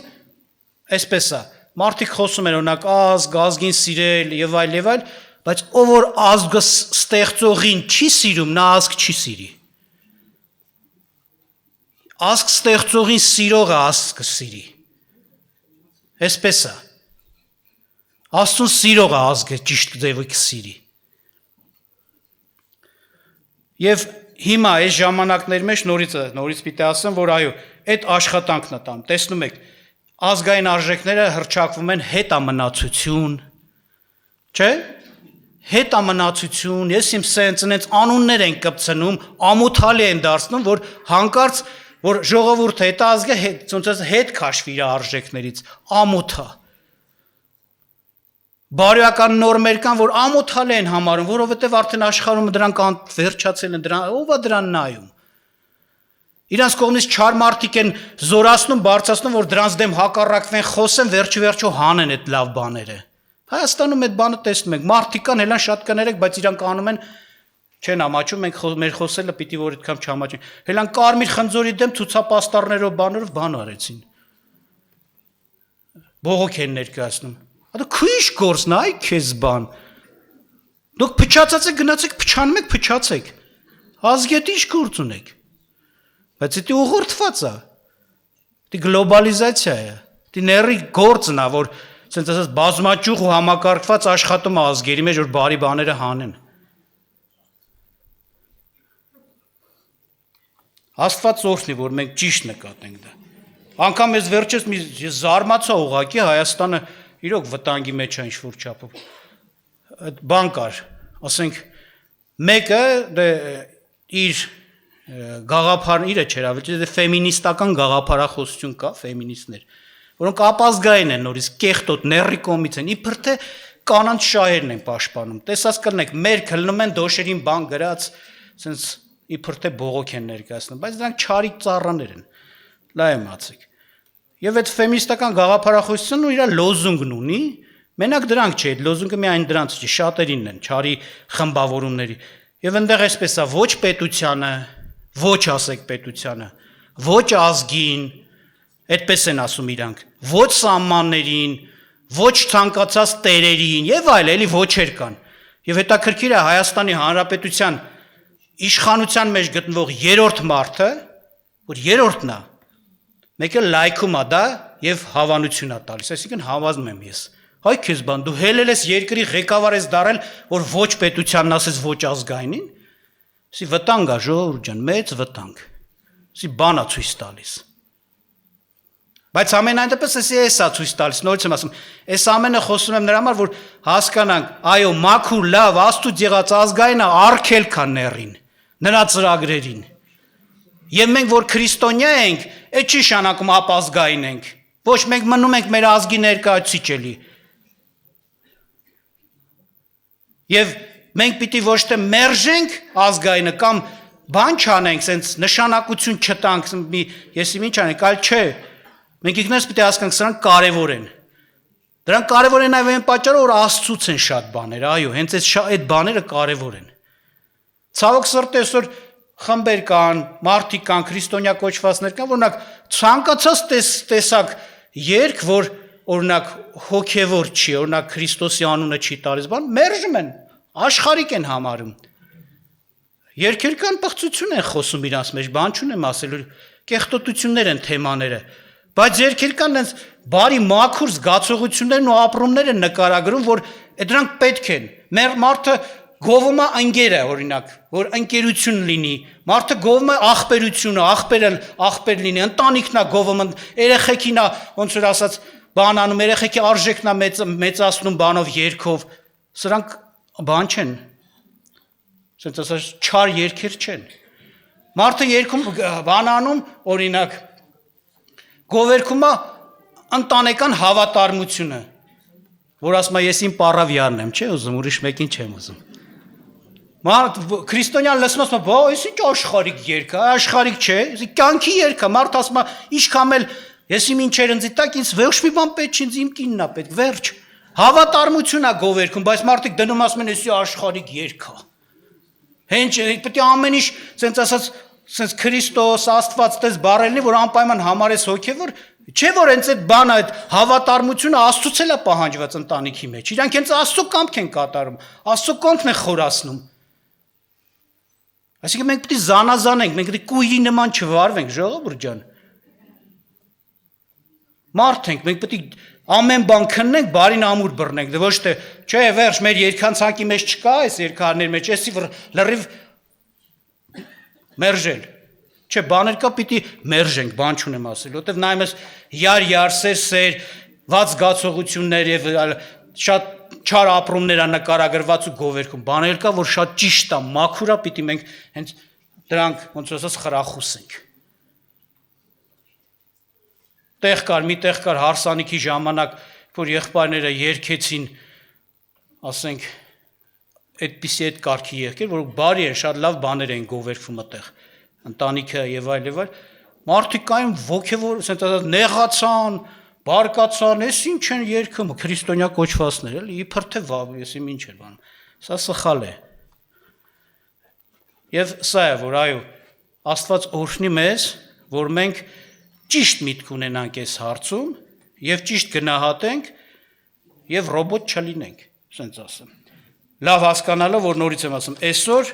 այսպես է, մարդիկ խոսում են օրինակ ազգին սիրել եւ այլ, բայց ով որ ազգը ստեղծողին չի սիրում, նա ազգ չի սիրի։ Ազգ ստեղծողին սիրողը ազգը սիրի։ Այսպես է։ Աստծուն սիրողը ազգը ճիշտ ձևը կսիրի։ Եվ հիմա այս ժամանակների մեջ նորից պիտի ասեմ, որ այո, այդ աշխատանքն է տամ։ Տեսնում եք, ազգային արժեքները հռչակվում են հետամնացություն, չէ՞։ Հետամնացություն, ես իմ սենց անուններ են կպցնում, ամոթալի են դարձնում, որ հանկարծ որ ժողովուրդը այդ ազգը հետ քաշվի իր արժեքներից, ամոթա։ Բարոյական նորմեր կան, որ ամոթալ են համարում, որովհետև արդեն աշխարհում դրանք վերջացել են, ով է դրան նայում։ Իրանց կողմից չար մարդիկ են զորացնում, բարձրացնում, որ դրանց դեմ հակառակվեն, խոսեն, վերջիվերջո հանեն այդ լավ բաները։ Հայաստանում այդ բանը տեսնում ենք, մարդիկ կան, հելան շատ կներեք, բայց իրանք անում են չեն ամաչում, մենք մեր խոսելը պիտի որ այդքան չամաչեն։ Հելան կարմիր խնձորի դեմ ցուցապաստառներով բաներով բան արեցին։ Բողոք են ներկայացնում։ Դա քույշ գործն է, այ քեզ բան։ Դուք փչացած եք, գնացեք փչանում եք, փչացեք։ Ազգի հետ ինչ գործ ունեք։ Բայց դա ուղղորդված է։ Դա գլոբալիզացիա է։ Դա ների գործն է, որ ասենց ասած բազմաճյուղ ու համակարգված աշխատում է ազգերի մեջ, որ բարի բաները հանեն։ Աստված օրհնի, որ մենք ճիշտ նկատենք դա։ Անկամ ես վերջերս ես զարմացա ուղղակի Հայաստանը իրոք վտանգի մեջ է ինչ-որ չափով։ Այդ բան կար, ասենք մեկը իր գաղափարը իրը չէր ավելի, դե ֆեմինիստական գաղափարախոսություն կա, ֆեմինիստներ, որոնք ապազգային են նորից կեղտոտ ների կողմից են, իբր թե կանանց շահերն են պաշտպանում։ Տեսած կլինեք, մեր քլնում են դոշերին բան գրած, ասենց իբր թե բողոք են ներկայացնում, բայց դրանք չարի ծառաներ են։ Լավ իմացեք։ Եվ այդ ֆեմինիստական գաղափարախոսությունն ու իր լոզունգն ունի, մենակ դրանք չէ, այդ լոզունգը միայն դրանց չէ, շատերինն են, չարի խմբավորումների։ Եվ այնտեղ այսպես է, ոչ պետությանը, ոչ ասեք պետությանը, ոչ ազգին, այդպես են ասում իրանք, ոչ սահմաններին, ոչ ցանկացած տերերին եւ այլ, էլի ոչեր կան։ Եվ հետաքրքիր է Հայաստանի Հանրապետության իշխանության մեջ գտնվող երրորդ մարդը, որ երրորդն է, մեկը լայքում է դա եւ հավանություն է տալիս, այսինքն հավազում եմ ես։ Հայ քեզ բան, դու հելել ես երկրի ղեկավար ես դարել, որ ոչ պետությանն ասես ոչ ազգայինին, սի վտանգ է ժողովուրդ ջան, մեծ վտանգ։ Սի բան է ցույց տալիս։ Բայց ամենայն դեպս էսա ցույց տալիս, նորից եմ ասում, այս ամենը խոսում եմ նրա համար, որ հասկանանք, այո, մաքուր, լավ, Աստծո եղած ազգայինը արգելք է ներին, նրա ծրագրերին։ Եվ մենք որ քրիստոնյա ենք, այդ չի շանակում ապազգային ենք։ Ոչ մենք մնում ենք մեր ազգի ներկայացուցիչ էլի։ Եվ մենք պիտի ոչ թե մերժենք ազգայինը կամ բան չանենք, սենց նշանակություն չտանք, ես ինչ անենք, այլ չէ։ Մենք ինքներս պիտի հասկանանք, սրանք կարևոր են։ Դրանք կարևոր են նաև այն պատճառով, որ Աստծուց են շատ բաները, այո, հենց այդ բաները կարևոր են։ Ցավոք սրտի այսօր խմբեր կան, մարդիկ կան, քրիստոնյա կոչվածներ կան, որ օրինակ ցանկացած տեսակ երգ, որ օրինակ հոգևոր չի, օրինակ Քրիստոսի անունը չի տալիս, բան մերժում են, աշխարհիկ են համարում։ Երգեր կան պղծություն են խոսում իրանց մեջ, բան չունեմ ասելու, կեղտոտություններ են թեմաները, բայց երգեր կան այնց բարի մաքուր զգացողություններն ու ապրումներ են նկարագրում, որ դրանք պետք են։ Մեր մարդը գովում է ընկերը, օրինակ, որ ընկերություն լինի, մարդը գովում է ախպերությունը, ախպեր լինի, ընտանիքն է գովում, երեխեքին է, ոնց որ ասած, բան անում, երեխեքի արժեքն է մեծացնում բանով, երգով, սրանք բան չեն, ասենց ասած, չար երգեր չեն։ Մարդը երգում, բան անում, օրինակ, գովերքում է ընտանեկան հավատարմությունը, որ ասում է ես իմ պարավյանն եմ, չէ՞ ուզում, ուրիշ մեկին չեմ ուզում։ Քրիստոնյան լսում ասում է, բա այս ինչ աշխարհիկ երգ է, աշխարհիկ չէ, կյանքի երգ է, մարդ ասում է, ինչքան էլ ես իմ ինչեր ընձի տակ, ինձ ոչ մի բան պետք չի, ինձ իմ կինն է պետք, վերջ։ Հավատարմություն է գովերքում, բայց մարդիկ դնում ասում են, էսի աշխարհիկ երգ է։ Հենց պետք է ամեն ինչ, ասենց ասած, ասենց Քրիստոս, Աստված տես բառելնի, որ անպայման համարես հոգևոր, չէ՞ որ հենց այդ բանը, այդ հավատարմությունը Աստծուց էլ է պահանջված ընտանիքի մեջ։ Իրանք հենց Աստծո կամք են կատարում, Աստծո կամքն են խորացնում։ Այսինքն մենք պետք է զանազանենք, մենք պետք է կույրի նման չվարվենք, ժողովուրդ ջան։ Մարդ ենք, մենք պետք է ամեն բան քննենք, բարին ամուր բռնենք, դե ոչ թե, չէ, վերջ, մեր երգանցանկի մեջ չկա, այս երգարների մեջ, էսի լրիվ մերժել։ Չէ, բաներ կա, պիտի մերժենք, բան չունեմ ասել, որտեվ նայում ես յար, վատ զգացողություններ եւ շատ չար ապրումներ ա նկարագրված ու գովերքում, բաներ կա, որ շատ ճիշտ է, մաքուր է, պիտի մենք հենց դրանք ոնց ասած խրախուսենք։ Տեղ կար հարսանիքի ժամանակ, որ եղբայրները երգեցին, ասենք, այդպիսի այդ կարգի երգեր, որ բարի են, շատ լավ բաներ են գովերքում այդտեղ, ընտանիքը եւ այլ, մարդիկ կային ոգևոր, ասենք, նեղացան, բարկացան, ես ինչ են երգում, քրիստոնյա կոչվածներ, էլի, իբր թե վավ, ես իմ ինչ էր բանում, սա սխալ է։ Եվ սա է, որ այո, Աստված օրհնի մեզ, որ մենք ճիշտ միտք ունենանք այս հարցում եւ ճիշտ գնահատենք եւ ռոբոտ չլինենք, ասենց ասեմ։ Լավ հասկանալով, որ նորից եմ ասում, այսօր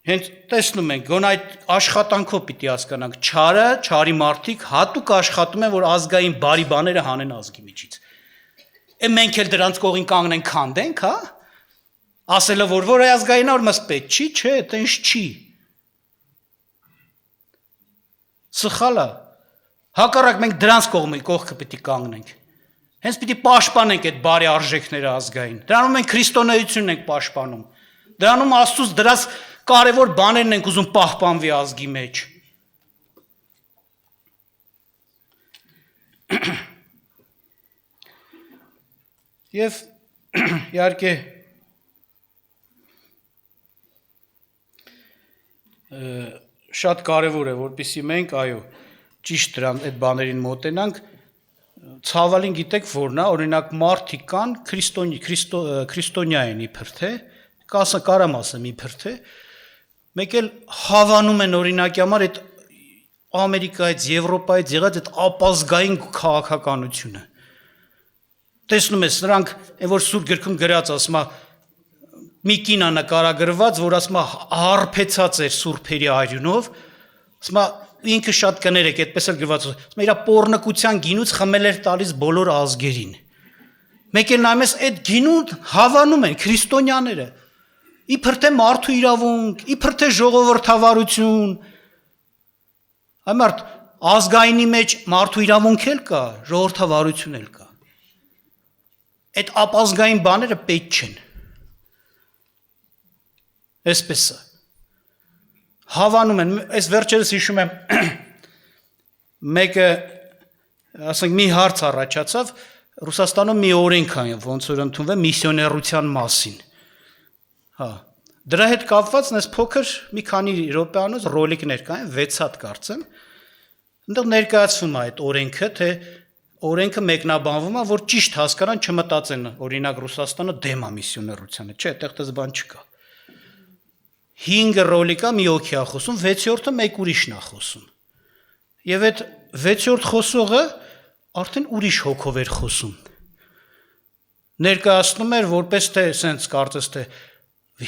հենց տեսնում ենք, գոնե այդ աշխատանքով պիտի հասկանանք, չարի մարդիկ հատուկ աշխատում են, որ ազգային բարի բաները հանեն ազգի միջից։ Մենք էլ դրանց կողին կանգնենք, քանդենք, հա։ Ասելով, որ ազգային որ մեզ պետք չի, չէ, դա ինչ չի։ Սխալ է։ Հակառակ մենք դրանց կողքը պիտի կանգնենք։ Հենց պիտի պաշտպանենք այդ բարի արժեքները ազգային։ Դրանում մենք քրիստոնեությունն ենք պաշտպանում։ Դրանում Աստծուց դրած կարևոր բաներն ենք ուզում պահպանվի ազգի մեջ։ Եվ իհարկե շատ կարևոր է, որպեսզի մենք, այո, ճիշտ դրան այդ բաներին մոտենանք, ցավալին գիտեք որն է, օրինակ մարդիկ կան, քրիստոնյա են իբր թե, կարամ ասեմ իբր թե, մեկ էլ հավանում են օրինակի համար այդ Ամերիկայից, Եվրոպայից եղած այդ ապազգային քաղաքականությունը։ Տեսնում ես, նրանք, որ սուրբ գրքում գրած ասում է, մի կինա նկարագրված, որ ասում է հարբեցած էր սուրբերի արյունով, ասում է ինքը շատ կներեք, այդպես էլ գրված, ասում է իր պոռնկության գինուց խմել էր տալիս բոլոր ազգերին։ Մեկ էլ նայում ես այդ գինուն հավանում են քրիստոնյաները։ Իբր թե մարդու իրավունք, իբր թե ժողովրդավարություն։ Այմարդ ազգայինի մեջ մարդու իրավունք էլ կա, ժողովրդավարություն էլ կա։ Այդ ապազգային բաները պետք չեն։ Այսպես է։ Հավանում են, այս վերջերս հիշում եմ, մեկը, ասենք մի հարց առաջացավ, Ռուսաստանում մի օրենք կա, ոնց որ ընդունվել միսիոներության մասին։ Հա, դրա հետ կապված նես փոքր մի քանի րոպեանոց ռոլիկներ կային, 6 հատ կարծեմ։ Այնտեղ ներկայացվում է այդ օրենքը, թե օրենքը մեկնաբանվում է, որ ճիշտ հասկանան, չմտածեն, օրինակ Ռուսաստանը դեմ է միսիոներությանը, չէ, այդտեղ դες բան չկա։ 5 ռոլիկա մի օքի է խոսում, 6-րդը մեկ ուրիշն է խոսում։ Եվ այդ 6-րդ խոսողը արդեն ուրիշ հոգով էր խոսում։ Ներկայացնում էր որպես թե սենց կարծես թե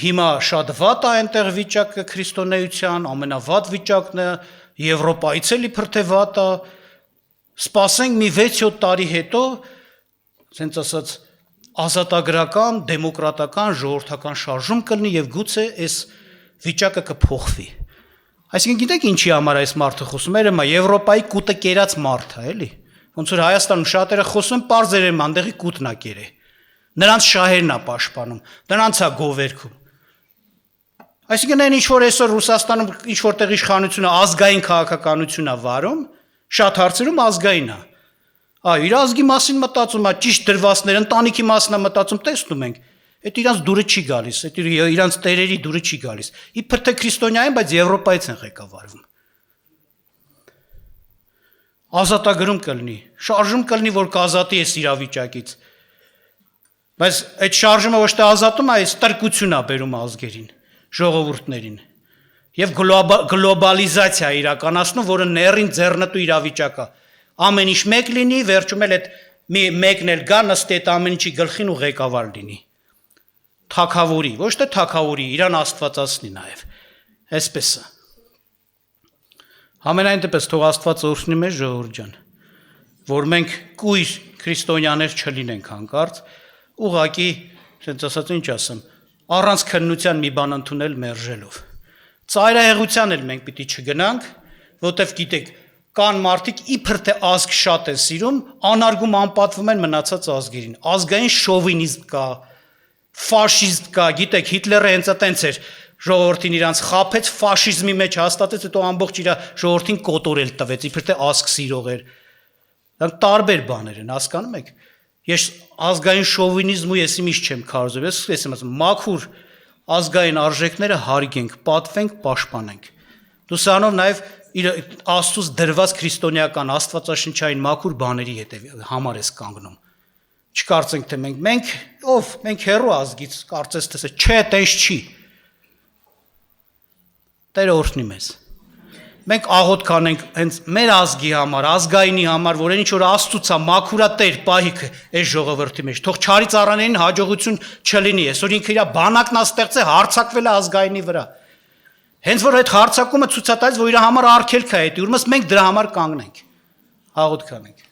հիմա շատ վատ է այնտեղ վիճակը քրիստոնեության, ամենավատ վիճակն է, Եվրոպայից էլ իբր թե վատ է, սպասենք մի 6-7 տարի հետո, սենց ասած, ազատագրական, դեմոկրատական, ժողովրդական շարժում կլինի եւ գուցե այս վիճակը կփոխվի։ Այսինքն գիտեք ինչի համար այս մարդը խոսում էր, հիմա Եվրոպայի կուտը կերած մարդ է, էլի։ Ոնց որ Հայաստանում շատերը խոսում են, պարզեր են անդեղի կուտն է կերե։ Նրանց շահերն է պաշտպանում, նրանց է գովերքում։ Այսինքն այն ինչ որ այսօր Ռուսաստանում ինչ որտեղ իշխանությունը ազգային քաղաքականություն է վարում, շատ հարցերում ազգային է։ Իր ազգի մասին մտածում է, ճիշտ դրվածներ, ընտանիքի մասին է մտածում, տեսնում ենք։ Այդ իրանց դուրը չի գալիս, այդ իրանց տերերի դուրը չի գալիս։ Իբր թե քրիստոնյային, բայց Եվրոպայից են ղեկավարվում։ Ազատագրում կլինի, շարժում կլինի, որ կազատի այս իրավիճակից։ Բայց այդ շարժումը ոչ թե ազատում է, այս տրկություն է բերում ազգերին, ժողովուրդներին։ Եվ գլոբալիզացիա իրականացնում, որը ներին ձեռնտու իրավիճակ է։ Ամեն ինչ մեկ լինի, վերջում էլ այդ մեկն էլ գա նստի այդ ամեն ինչի գլխին ու ղեկավար լինի։ Թագավորի, ոչ թե թագավորի, իրան աստվածացնի նաև։ Այսպես է։ Համենայն դեպս թող Աստված օրհնի մեզ ժողովուրդ ջան, որ մենք կույր քրիստոնյաներ չլինենք հանկարծ, ուղղակի, ասենց ասած ինչ ասեմ, առանց քննության մի բան ընդունել մերժելով։ Ծայրահեղության էլ մենք պիտի չգնանք, որտեվ գիտեք, կան մարդիկ իբր թե ազգ շատ են սիրում, անարգում անպատվում են մնացած ազգերին։ Ազգային շովինիզմ կա, ֆաշիզմ կա, գիտեք, Հիտլերը հենց այտենց էր, ժողովրդին իրանց խաբեց, ֆաշիզմի մեջ հաստատեց, հետո ամբողջ իր ժողովրդին կոտորել տվեց, իբր թե ազգ սիրող էր։ Դրանք տարբեր բաներ են, հասկանում եք։ Ես ազգային շովինիզմ ու ես իմիջ չեմ քարոզել, ես եմ ասում, մաքուր ազգային արժեքները հարգենք, պատվենք, պաշտպանենք։ Դու սրանով նաև Աստծուց դրված քրիստոնեական աստվածաշնչային մաքուր բաների համար ես կանգնում։ Չկարծենք թե մենք հեռու ազգից կարծես թե չէ, տես չի։ Տերը օրհնի մեզ։ Մենք աղոթ կանենք հենց մեր ազգի համար, ազգայինի համար, որ ինչ որ Աստծուց է մաքուրատեր պահիքը այս ժողովրդի մեջ։ Թող չարի ծառաներին հաջողություն չլինի։ Այսօր ինքը իր բանակն է ստեղծել, հարձակվել է ազգայինի վրա։ Հենց որ այդ հարձակումը ցույց է տալիս, որ իր համար արգելք է այդ, ուրեմն մենք դրա համար կանգնենք։ Աղոթ կանենք։